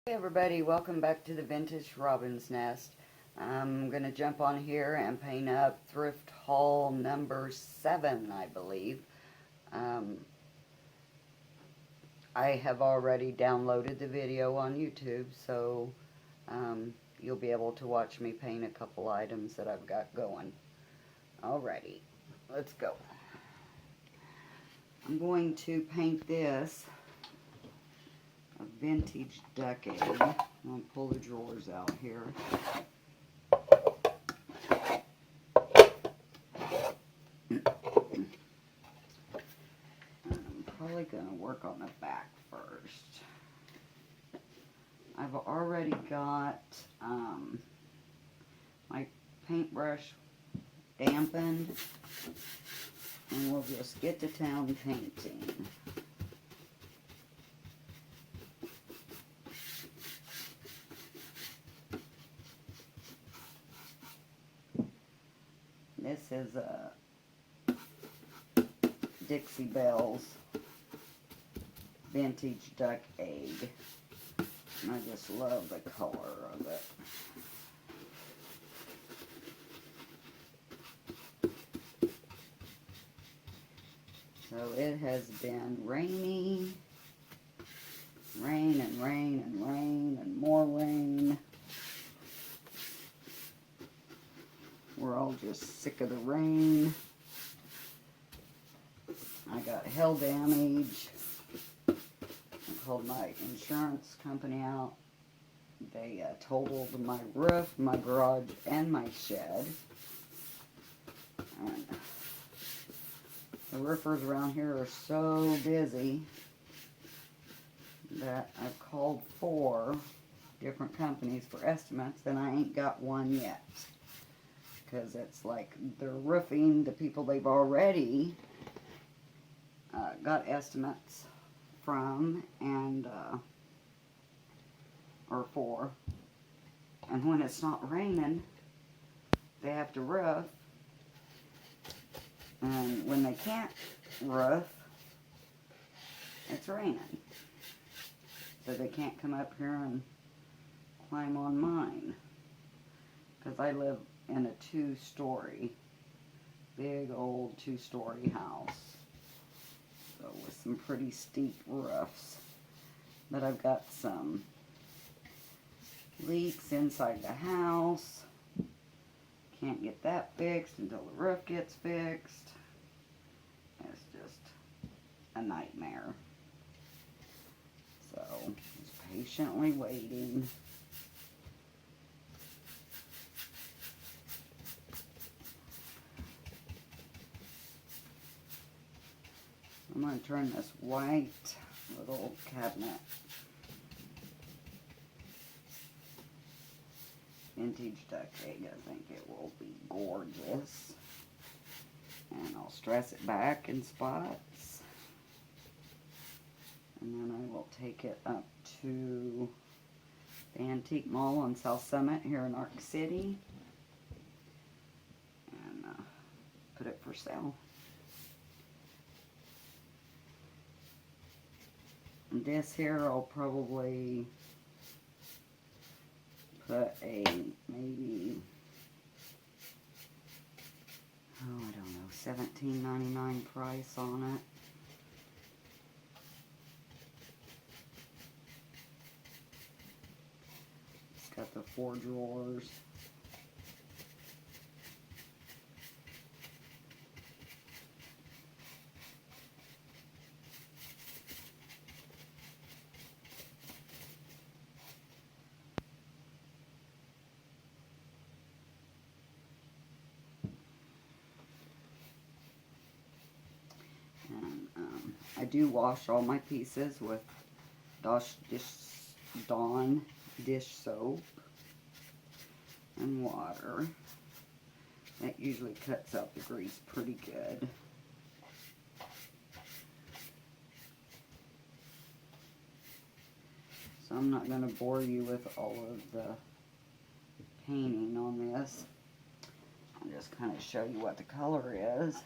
Hey everybody, welcome back to the Vintage Robin's Nest. I'm going to jump on here and paint up thrift haul number 7, I believe. Um, I have already downloaded the video on YouTube, so you'll be able to watch me paint a couple items that I've got going. Alrighty, let's go. I'm going to paint this a vintage duck egg. I'm going to pull the drawers out here. I'm probably going to work on the back first. I've already got my paintbrush dampened, and we'll just get to town painting. This is a Dixie Belle's vintage duck egg. And I just love the color of it. So it has been rainy, rain and rain and rain and more rain. We're all just sick of the rain. I got hail damage. I called my insurance company out. They totaled my roof, my garage, and my shed. And the roofers around here are so busy that I've called 4 different companies for estimates, and I ain't got one yet. Because it's like they're roofing the people they've already got estimates from and or for, and when it's not raining they have to roof, and when they can't roof it's raining, so they can't come up here and climb on mine, because I live in a 2-story, big old 2-story house. So with some pretty steep roofs. But I've got some leaks inside the house. Can't get that fixed until the roof gets fixed. It's just a nightmare. So, just patiently waiting. I'm going to turn this white little cabinet vintage duck egg. I think it will be gorgeous. And I'll stress it back in spots. And then I will take it up to the Antique Mall on South Summit here in Ark City. And put it for sale. This here I'll probably put a maybe, I don't know, $17.99 price on it. It's got the 4 drawers. I do wash all my pieces with Dawn dish soap and water. That usually cuts out the grease pretty good. So I'm not going to bore you with all of the painting on this. I'll just kind of show you what the color is.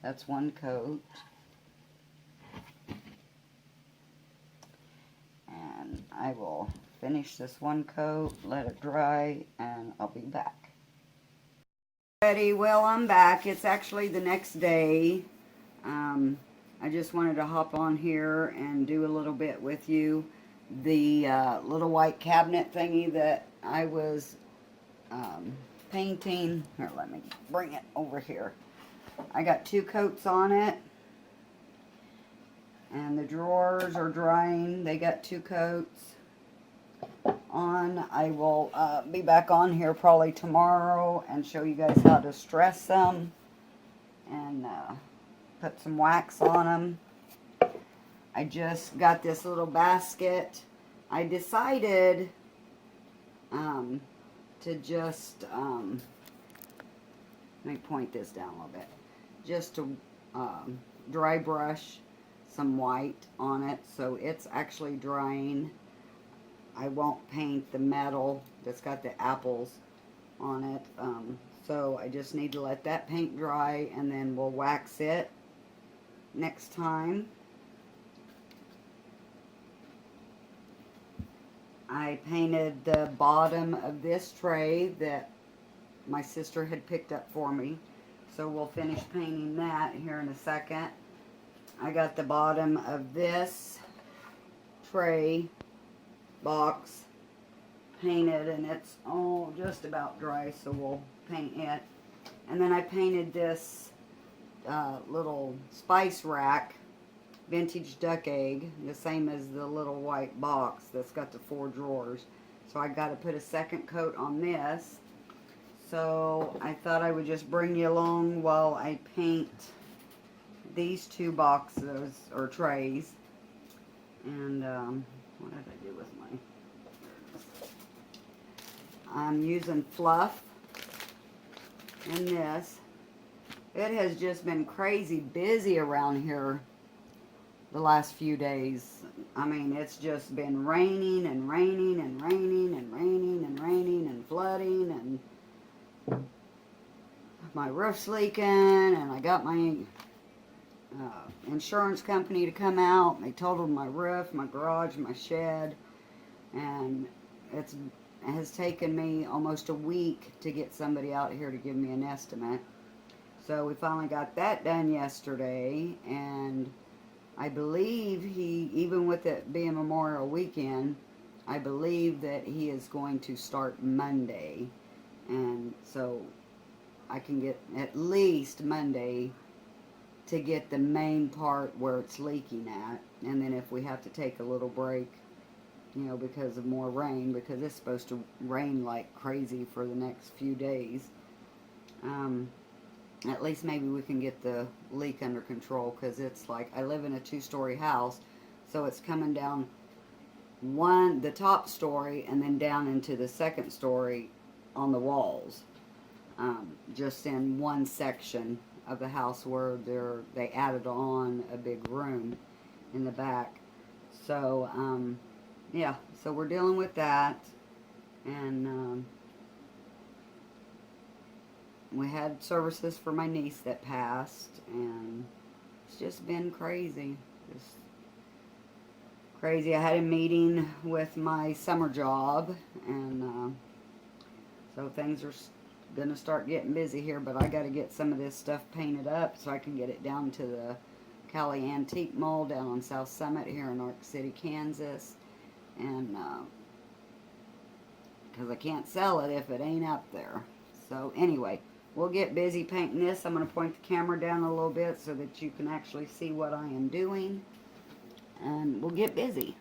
That's one coat. And I will finish this one coat, let it dry, and I'll be back. Ready? Well, I'm back. It's actually the next day. I just wanted to hop on here and do a little bit with you. The little white cabinet thingy that I was painting. Here, let me bring it over here. I got 2 coats on it. And the drawers are drying. They got 2 coats on. I will be back on here probably tomorrow and show you guys how to stress them and put some wax on them. I just got this little basket. I decided to just, let me point this down a little bit, just to dry brush some white on it so it's actually drying. I won't paint the metal that's got the apples on it, so I just need to let that paint dry and then we'll wax it next time. I painted the bottom of this tray that my sister had picked up for me, so we'll finish painting that here in a second. I got the bottom of this tray box painted and it's all just about dry, so we'll paint it. And then I painted this little spice rack, vintage duck egg, the same as the little white box that's got the 4 drawers. So I got to put a second coat on this. So I thought I would just bring you along while I paint these 2 boxes or trays. And what did I do with my, I'm using fluff in this. It has just been crazy busy around here the last few days. I mean, it's just been raining and raining and raining and raining and raining and flooding, and my roof's leaking, and I got my insurance company to come out. They totaled my roof, my garage, my shed, and it has taken me almost a week to get somebody out here to give me an estimate. So we finally got that done yesterday, and I believe he, even with it being Memorial Weekend, I believe that he is going to start Monday, and so I can get at least Monday to get the main part where it's leaking at. And then if we have to take a little break, you know, because of more rain, because it's supposed to rain like crazy for the next few days, at least maybe we can get the leak under control, because it's like, I live in a 2-story house, so it's coming down the top story and then down into the 2nd story on the walls, just in one section of the house where they added on a big room in the back. So yeah, so we're dealing with that, and we had services for my niece that passed, and it's just been crazy, just crazy. I had a meeting with my summer job, and so things are gonna start getting busy here, but I gotta get some of this stuff painted up so I can get it down to the Cali Antique Mall down on South Summit here in Ark City, Kansas, and because I can't sell it if it ain't up there. So anyway, we'll get busy painting this. I'm going to point the camera down a little bit so that you can actually see what I am doing, and we'll get busy.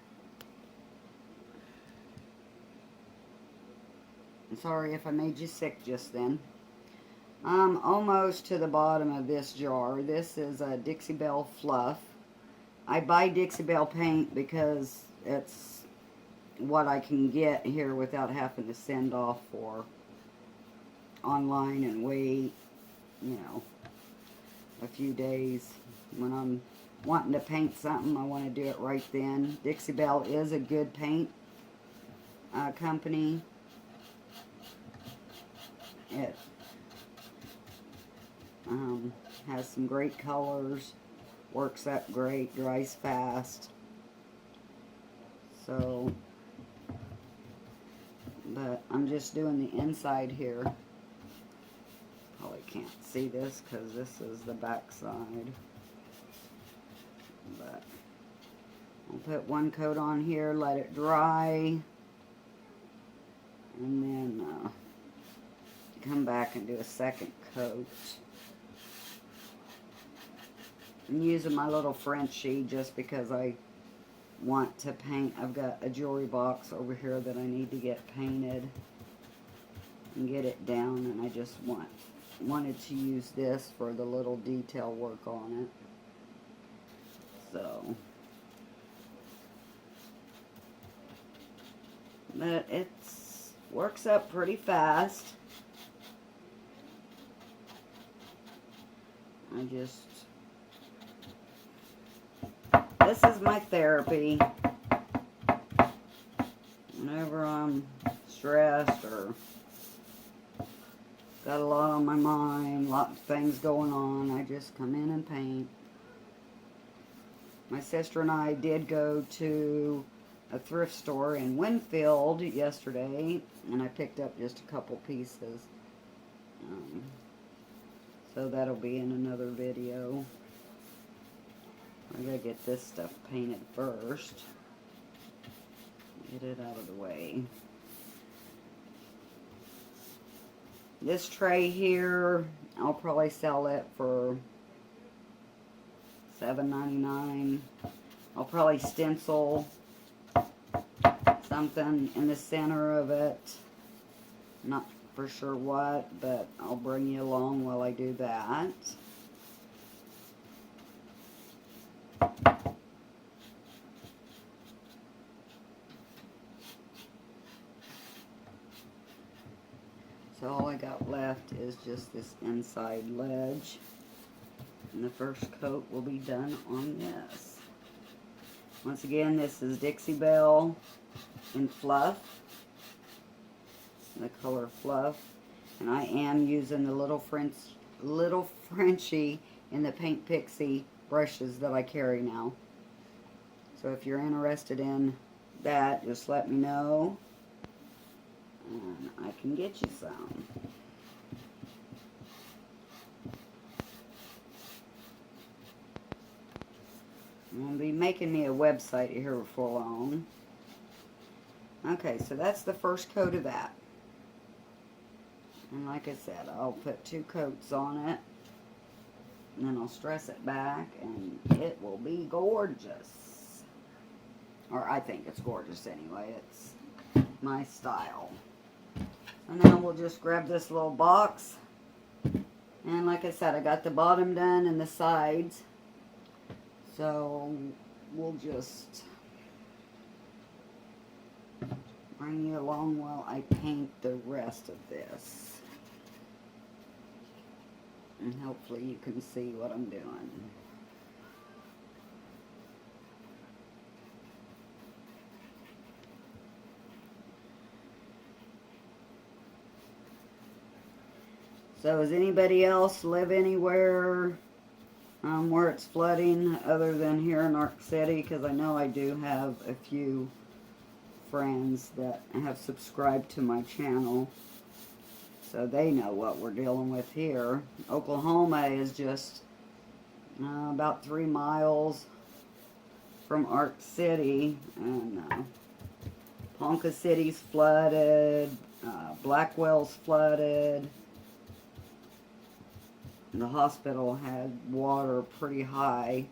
I'm sorry if I made you sick just then. I'm almost to the bottom of this jar. This is a Dixie Belle Fluff. I buy Dixie Belle paint because it's what I can get here without having to send off for online and wait, you know, a few days. When I'm wanting to paint something, I want to do it right then. Dixie Belle is a good paint company. It has some great colors, works up great, dries fast. So But I'm just doing the inside here. Probably can't see this because this is the back side. But I'll put one coat on here, let it dry, and then come back and do a second coat. I'm using my little Frenchie just because I want to paint. I've got a jewelry box over here that I need to get painted and get it down, and I just wanted to use this for the little detail work on it. So, but it works up pretty fast. This is my therapy. Whenever I'm stressed or got a lot on my mind, lots of things going on, I just come in and paint. My sister and I did go to a thrift store in Winfield yesterday, and I picked up just a couple pieces. So that'll be in another video. I gotta get this stuff painted first. Get it out of the way. This tray here, I'll probably sell it for $7.99. I'll probably stencil something in the center of it. Not for sure what, but I'll bring you along while I do that. So all I got left is just this inside ledge. And the first coat will be done on this. Once again, this is Dixie Belle in Fluff. The color Fluff. And I am using the little Frenchie in the Paint Pixie brushes that I carry now. So if you're interested in that, just let me know. And I can get you some. I'm going to be making me a website here before long. Okay, so that's the first coat of that. And like I said, I'll put 2 coats on it. And then I'll stress it back, and it will be gorgeous. Or I think it's gorgeous anyway. It's my style. And now we'll just grab this little box. And like I said, I got the bottom done and the sides. So we'll just bring you along while I paint the rest of this. And hopefully you can see what I'm doing. So does anybody else live anywhere where it's flooding other than here in Ark City? Because I know I do have a few friends that have subscribed to my channel. So they know what we're dealing with here. Oklahoma is just about 3 miles from Ark City. And Ponca City's flooded. Blackwell's flooded. The hospital had water pretty high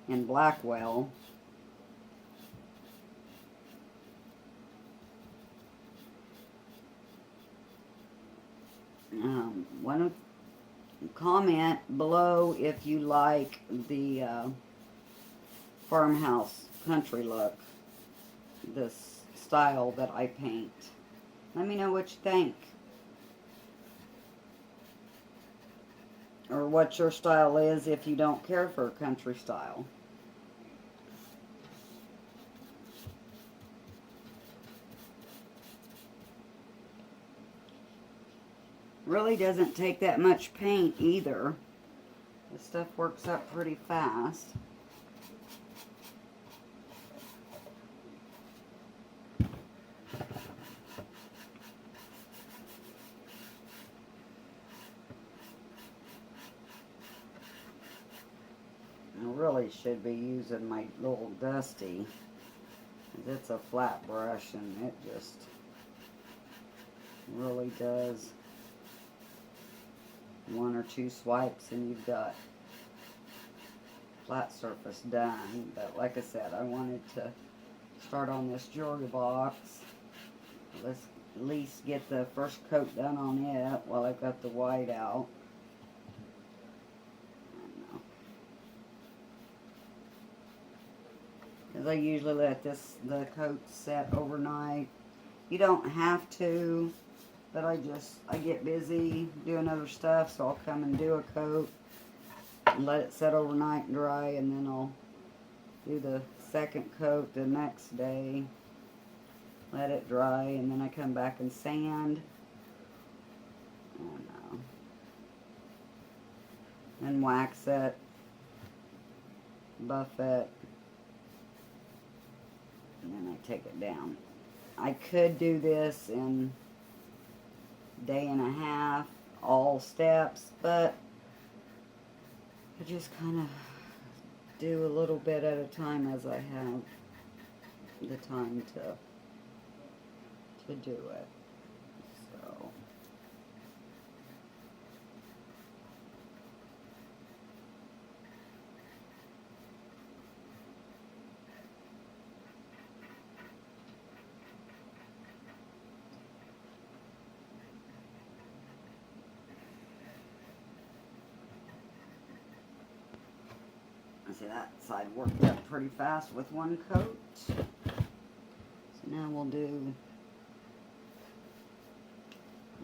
in Blackwell. Want to comment below if you like the farmhouse country look, this style that I paint. Let me know what you think. Or what your style is if you don't care for country style. Really doesn't take that much paint either. This stuff works up pretty fast. really should be using my little Dusty. It's a flat brush and it just really does one or two swipes and you've got flat surface done. But like I said, I wanted to start on this jewelry box. Let's at least get the first coat done on it while I've got the white out. Because I usually let the coat set overnight. You don't have to, but I get busy doing other stuff, so I'll come and do a coat and let it set overnight and dry, and then I'll do the second coat the next day, let it dry, and then I come back and sand. And wax it, buff it, and then I take it down. I could do this in a day and a half, all steps, but I just kind of do a little bit at a time as I have the time to do it. So see, that side worked up pretty fast with one coat. So now we'll do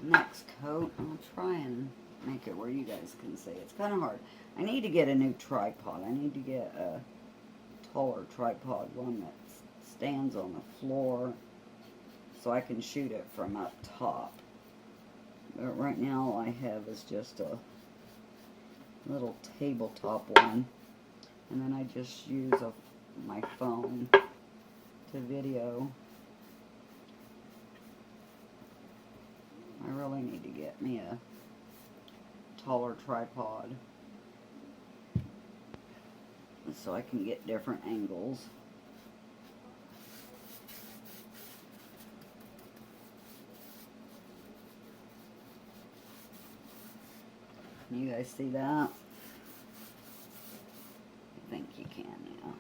the next coat. I'll try and make it where you guys can see. It's kind of hard. I need to get a new tripod. I need to get a taller tripod, one that stands on the floor so I can shoot it from up top. But right now all I have is just a little tabletop one. And then I just use my phone to video. I really need to get me a taller tripod so I can get different angles. Can you guys see that? I think you can, yeah.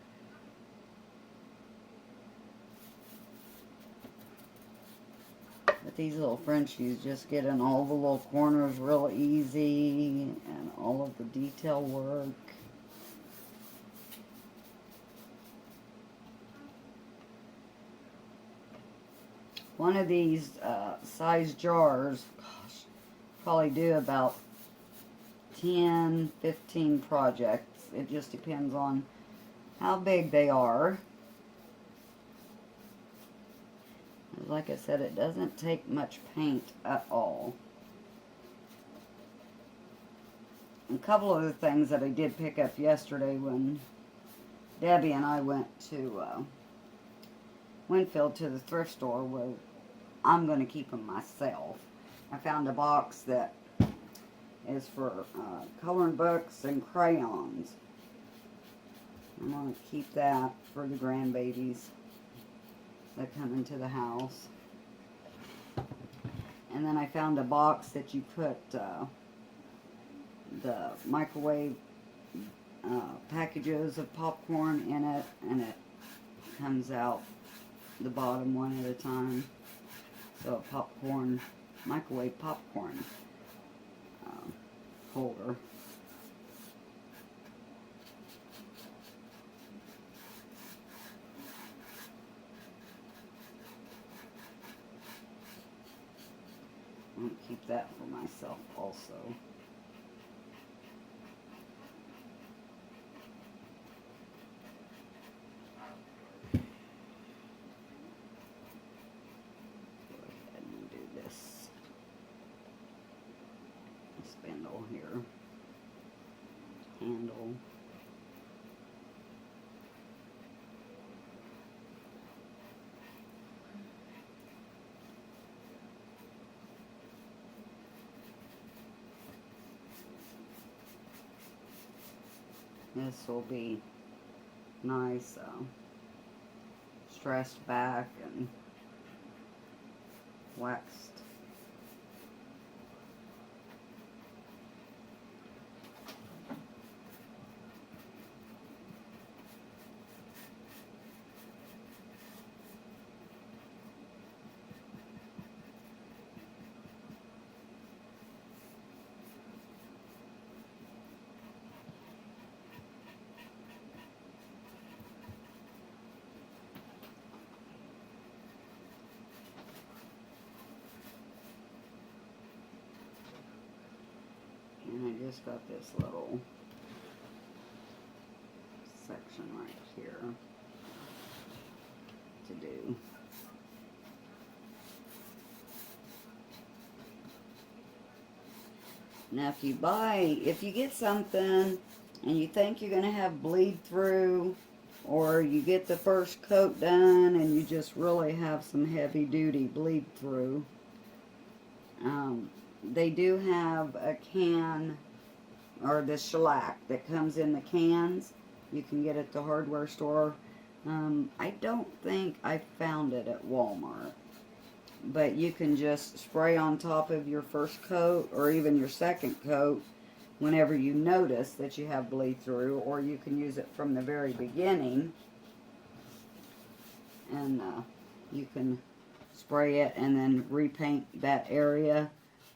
But these little Frenchies just get in all the little corners real easy, and all of the detail work. One of these size jars, gosh, probably do about 10, 15 projects. It just depends on how big they are. Like I said, it doesn't take much paint at all. A couple of the things that I did pick up yesterday when Debbie and I went to Winfield to the thrift store was, I'm going to keep them myself. I found a box that is for coloring books and crayons. I'm going to keep that for the grandbabies that come into the house. And then I found a box that you put the microwave packages of popcorn in it, and it comes out the bottom one at a time. So a popcorn, microwave popcorn holder. I'm going to keep that for myself also. Go ahead and do this spindle here, handle. This will be nice stressed back and waxed. And I just got this little section right here to do. Now if you get something and you think you're going to have bleed through, or you get the first coat done and you just really have some heavy duty bleed through, they do have a can, or the shellac that comes in the cans. You can get it at the hardware store. I don't think I found it at Walmart. But you can just spray on top of your first coat, or even your second coat, whenever you notice that you have bleed through, or you can use it from the very beginning. And you can spray it and then repaint that area,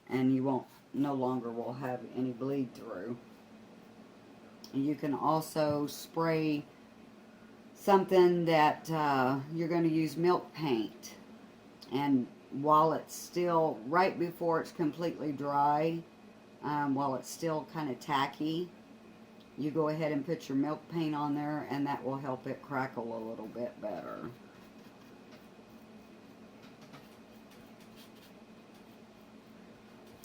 and you no longer will have any bleed through. And you can also spray something that you're going to use milk paint, and while it's still, right before it's completely dry, while it's still kind of tacky, you go ahead and put your milk paint on there, and that will help it crackle a little bit better.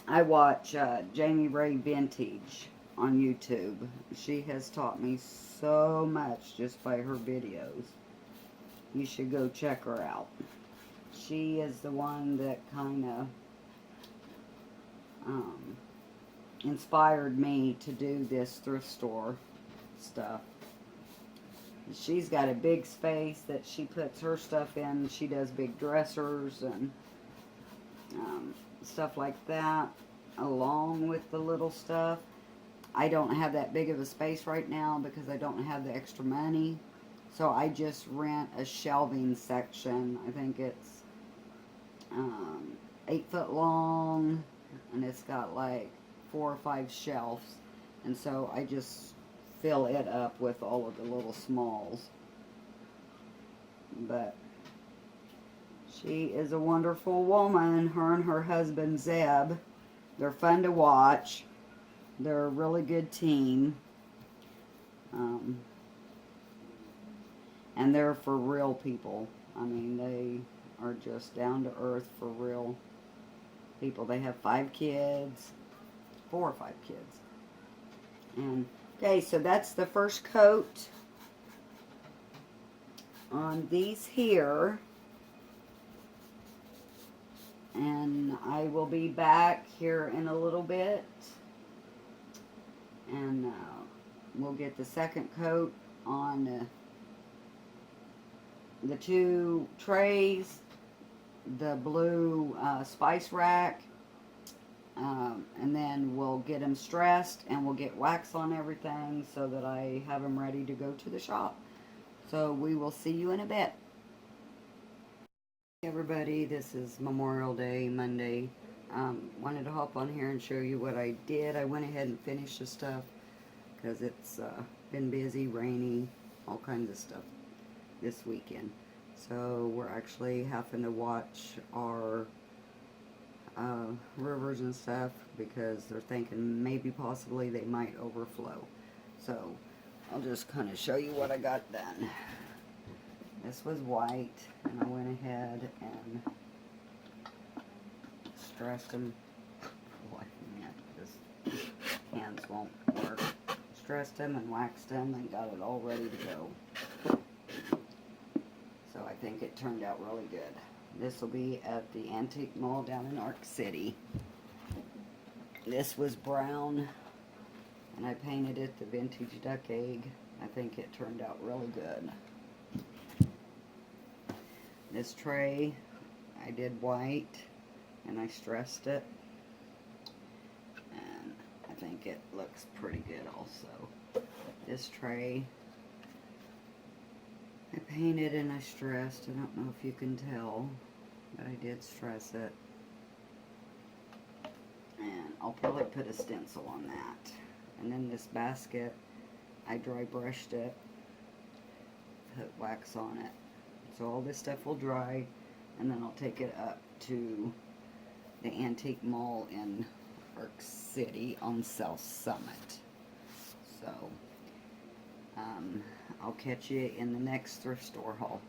I watch Jamie Ray Vintage on YouTube. She has taught me so much just by her videos. You should go check her out. She is the one that kind of inspired me to do this thrift store stuff. She's got a big space that she puts her stuff in. She does big dressers and stuff like that, along with the little stuff. I don't have that big of a space right now because I don't have the extra money. So I just rent a shelving section. I think it's 8 foot long, and it's got like 4 or 5 shelves. And so I just fill it up with all of the little smalls. But she is a wonderful woman. Her and her husband Zeb. They're fun to watch. They're a really good team. And they're for real people. I mean, they are just down to earth for real people. They have 5 kids. 4 or 5 kids. And, okay, so that's the first coat on these here. And I will be back here in a little bit, and we'll get the second coat on the 2 trays, the blue spice rack, and then we'll get them stressed, and we'll get wax on everything so that I have them ready to go to the shop. So we will see you in a bit. Hey everybody, this is Memorial Day, Monday. Wanted to hop on here and show you what I did. I went ahead and finished the stuff because it's been busy, rainy, all kinds of stuff this weekend. So we're actually having to watch our rivers and stuff because they're thinking maybe possibly they might overflow. So I'll just kind of show you what I got done. This was white, and I went ahead and stressed them. Boy, man, this hands won't work. Stressed them and waxed them and got it all ready to go. So I think it turned out really good. This will be at the Antique Mall down in Ark City. This was brown, and I painted it the vintage duck egg, I think it turned out really good. This tray, I did white, and I stressed it. And I think it looks pretty good also. This tray, I painted and I stressed. I don't know if you can tell, but I did stress it. And I'll probably put a stencil on that. And then this basket, I dry brushed it, put wax on it. So all this stuff will dry, and then I'll take it up to the Antique Mall in Ark City on South Summit. So, I'll catch you in the next thrift store haul.